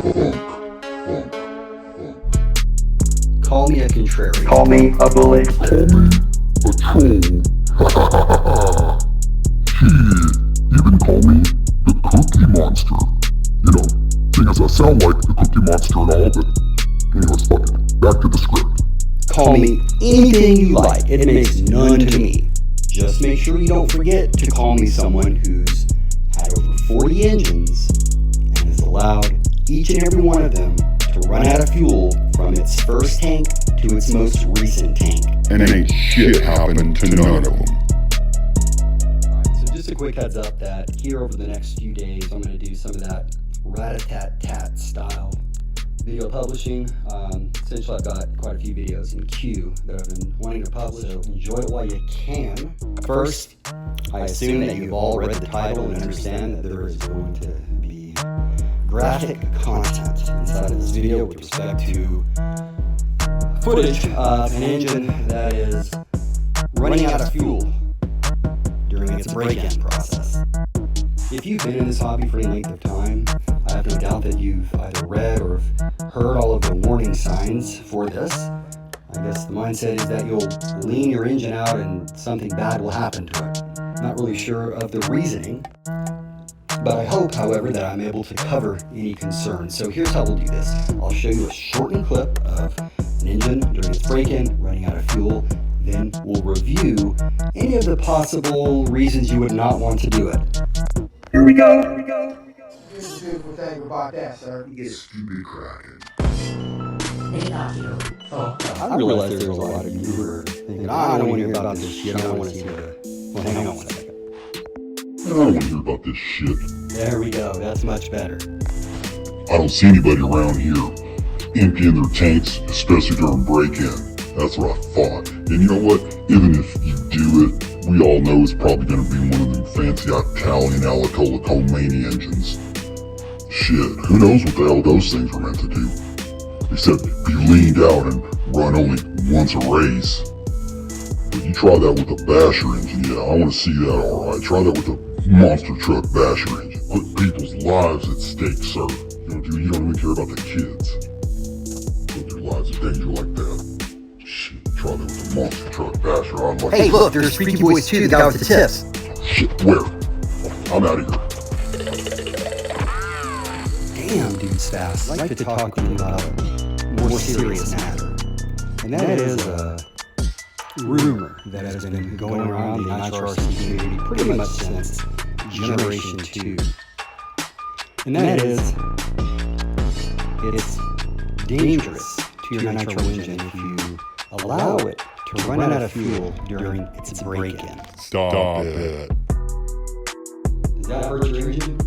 Call me a contrarian. Call me a bully. Call me a troll. Shit, even call me the Cookie Monster. You know, seeing as I sound like the Cookie Monster and all, but anyways, fuck it. Back to the script. Call me anything you like. It makes none to me. Just make sure you don't forget to call me someone who's had over 40 engines and has allowed each and every one of them to run out of fuel from its first tank to its most recent tank. And ain't shit happened to none of them. So just a quick heads up that here over the next few days, I'm going to do some of that rat-a-tat-tat style video publishing. Essentially, I've got quite a few videos in queue that I've been wanting to publish, so enjoy it while you can. First, I assume that you've all read the title and understand that there is going to be graphic content inside of this video with respect to footage of an engine that is running out of fuel during its break-in process. If you've been in this hobby for any length of time, I have no doubt that you've either read or heard all of the warning signs for this. I guess the mindset is that you'll lean your engine out and something bad will happen to it. Not really sure of the reasoning, but I hope, however, that I'm able to cover any concerns. So here's how we'll do this. I'll show you a shortened clip of an engine during its break-in, running out of fuel. Then we'll review any of the possible reasons you would not want to do it. Here we go. Here's the beautiful thing about that, sir. You get stupid cracking. I realize there's a lot of you who are thinking, I don't want to hear about this shit, I don't want to see the... Well, hang on one second. I don't want to hear about this shit. There we go, that's much better. I don't see anybody around here emptying their tanks, especially during break-in. That's what I thought. And you know what? Even if you do it, we all know it's probably going to be one of them fancy Italian Alicola Mania engines. Shit, who knows what the hell those things were meant to do? Except be leaned out and run only once a race. But you try that with a Basher engine, yeah, I want to see that alright. Try that with a monster truck Basher engine. Put people's lives at stake, sir. You don't even care about the kids. Put their lives in danger like that. Shit, try that with a monster truck Basher. I'm like, Hey, look, there's Freaky Boys 2, the guy with the tips. shit, where? I'm out of here. Damn, dude's fast. I'd like to talk to you about a more serious matter. And that is a rumor that has been going around the Nitro RC community pretty much since Generation 2. And that is, it's dangerous to your Nitro engine if you allow it to run out of fuel during its break-in. Stop it. Does that hurt your engine?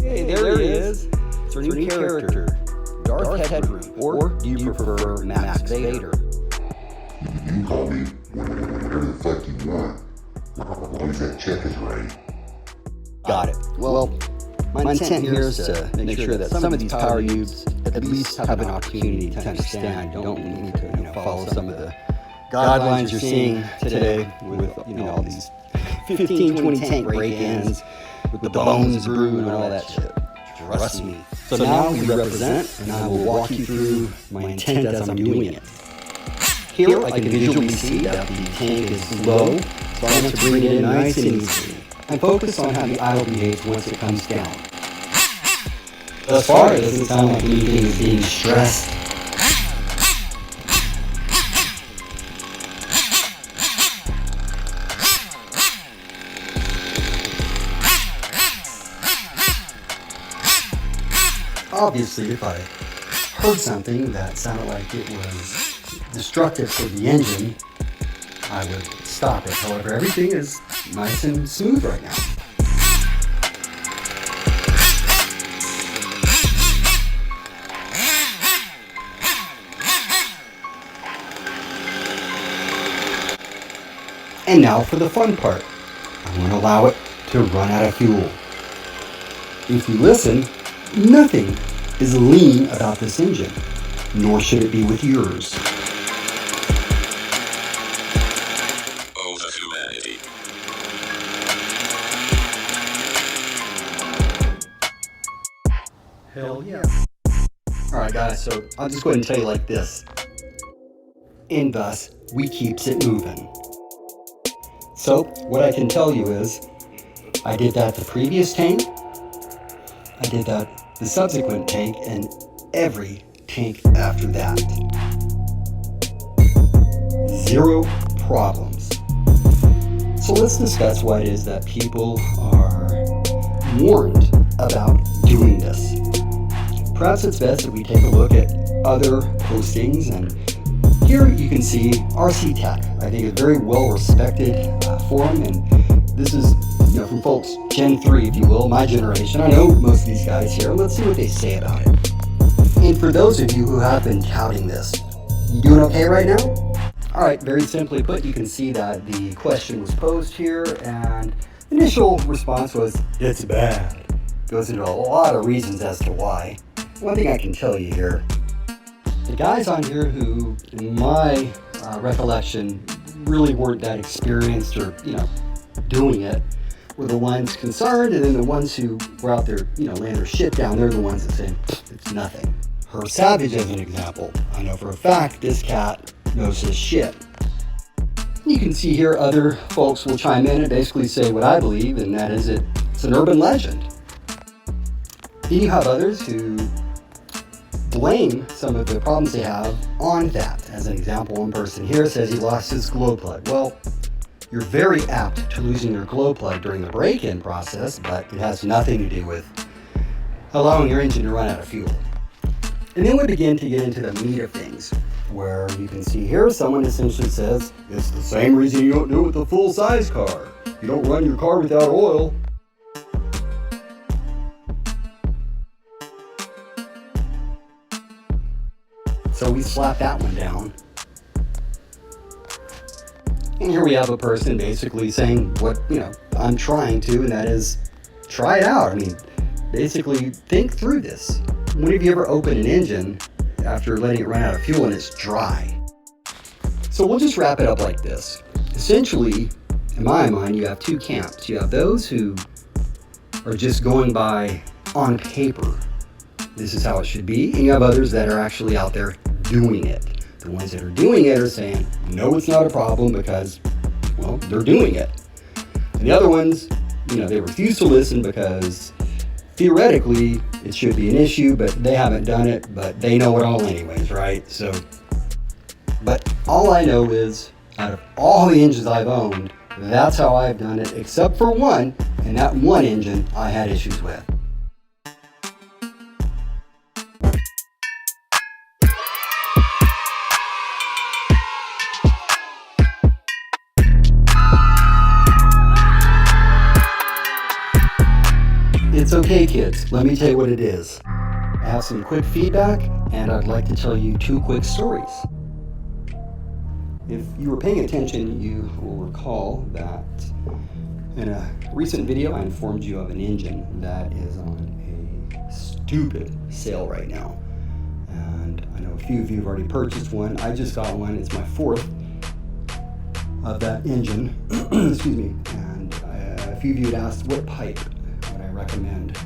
Hey, there he is. It's our new character, Darth Headroom. Or do you prefer Max Vader? You can call me whatever the fuck you want. As long as that check is right. Got it. Well, my intent here is to make sure that some of these power noobs at least have an opportunity to understand. You don't need to, follow some of the guidelines you're seeing today with, all these 15, 20 tank break-ins with the bones brewed and all that shit. Trust me. So now you represent, and I will walk you through my intent as I'm doing it. Here I can visually see that the tank is low, so I have to bring it in nice and easily. And focus on how the idle behaves once it comes down. Thus far, it doesn't sound like anything is being stressed. Obviously, if I heard something that sounded like it was destructive for the engine, I would stop it. However, everything is nice and smooth right now. And now for the fun part. I'm going to allow it to run out of fuel. If you listen, nothing is lean about this engine, nor should it be with yours. Oh, the humanity. Hell yeah. Alright guys, so I'll just go ahead and tell you like this. And thus, we keeps it moving. So, what I can tell you is, I did that the previous tank, I did that the subsequent tank, and every tank after that. 0 problems. So let's discuss why it is that people are warned about doing this. Perhaps it's best if we take a look at other postings, and here you can see RC Tech. I think a very well respected forum, and this is from folks Gen 3, if you will, my generation. I know most of these guys here. Let's see what they say about it. And for those of you who have been touting this, you doing okay right now? All right, very simply put, you can see that the question was posed here, and the initial response was, it's bad. Goes into a lot of reasons as to why. One thing I can tell you here, the guys on here who, in my recollection, really weren't that experienced or, doing it, were the ones concerned, and then the ones who were out there, laying their shit down, they're the ones that say, it's nothing. Her Savage as an example. I know for a fact this cat knows his shit. You can see here other folks will chime in and basically say what I believe, and that is it's an urban legend. Then you have others who blame some of the problems they have on that. As an example, one person here says he lost his glow plug. Well, you're very apt to losing your glow plug during the break-in process, but it has nothing to do with allowing your engine to run out of fuel. And then we begin to get into the meat of things, where you can see here someone essentially says, it's the same reason you don't do it with a full-size car. You don't run your car without oil. So we slap that one down. And here we have a person basically saying what, I'm trying to, and that is try it out. I mean, basically think through this. When have you ever opened an engine after letting it run out of fuel and it's dry? So we'll just wrap it up like this. Essentially, in my mind, you have 2 camps. You have those who are just going by on paper, this is how it should be, and you have others that are actually out there doing it. The ones that are doing it are saying, no, it's not a problem because, well, they're doing it. And the other ones, they refuse to listen because theoretically it should be an issue, but they haven't done it, but they know it all anyways, right? So, but all I know is, out of all the engines I've owned, that's how I've done it, except for one, and that one engine I had issues with. It's okay, kids. Let me tell you what it is. I have some quick feedback, and I'd like to tell you 2 quick stories. If you were paying attention, you will recall that in a recent video, I informed you of an engine that is on a stupid sale right now. And I know a few of you have already purchased one. I just got one. It's my 4th of that engine. Excuse me. And a few of you had asked what pipe would I recommend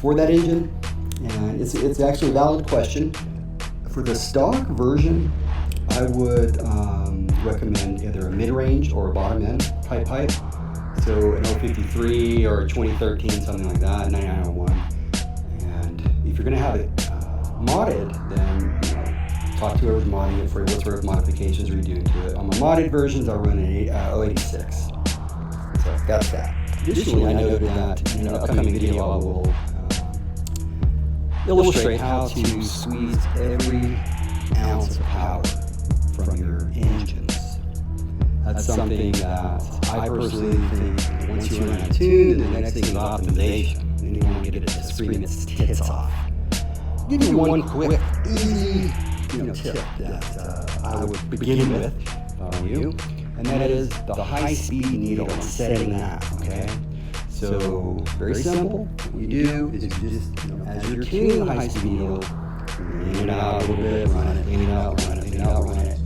for that engine. And it's actually a valid question. For the stock version, I would recommend either a mid-range or a bottom-end pipe. So an 053 or a 2013, something like that, 9901. And if you're going to have it modded, then talk to whoever's modding it for what sort of modifications are you doing to it. On my modded versions, I'll run an 086. So that's that. Additionally, I noted that in an upcoming video, I will illustrate how to squeeze every ounce of power from your engines. That's something that I personally think once you run out of tune, then the next thing is optimization. And you want to get it to scream its tits off. I'll give you one quick, easy tip that I would begin with if I were you, and that is the high-speed needle and setting that, okay? So, very simple. What you do is you just, as you're tuning the high-speed needle, lean it out a little bit, run it, lean it out, run it, lean it out, run it,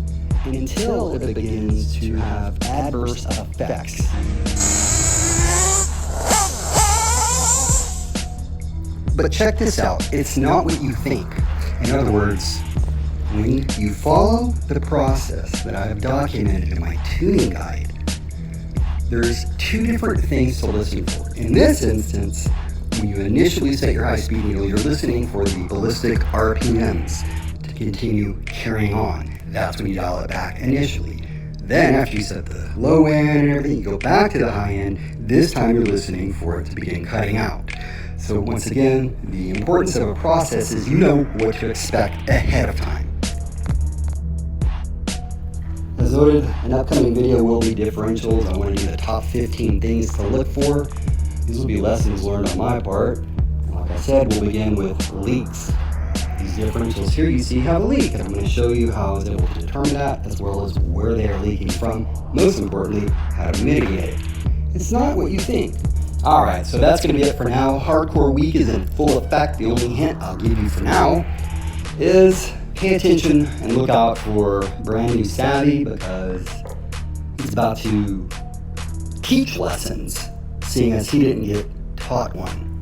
until it begins to have adverse effects. But check this out, it's not what you think. In other words, when you follow the process that I have documented in my tuning guide, there's two different things to listen for. In this instance, when you initially set your high speed needle, you're listening for the ballistic RPMs to continue carrying on. That's when you dial it back initially. Then after you set the low end and everything, you go back to the high end. This time you're listening for it to begin cutting out. So once again, the importance of a process is you know what to expect ahead of time. As noted, an upcoming video will be differentials. I want to do the top 15 things to look for. These will be lessons learned on my part. Like I said, we'll begin with leaks. These differentials here you see have a leak, and I'm going to show you how I was able to determine that, as well as where they are leaking from. Most importantly, how to mitigate it. It's not what you think. Alright, so that's going to be it for now. Hardcore week is in full effect. The only hint I'll give you for now is pay attention and look out for brand new Savvy, because he's about to teach lessons, seeing as he didn't get taught one.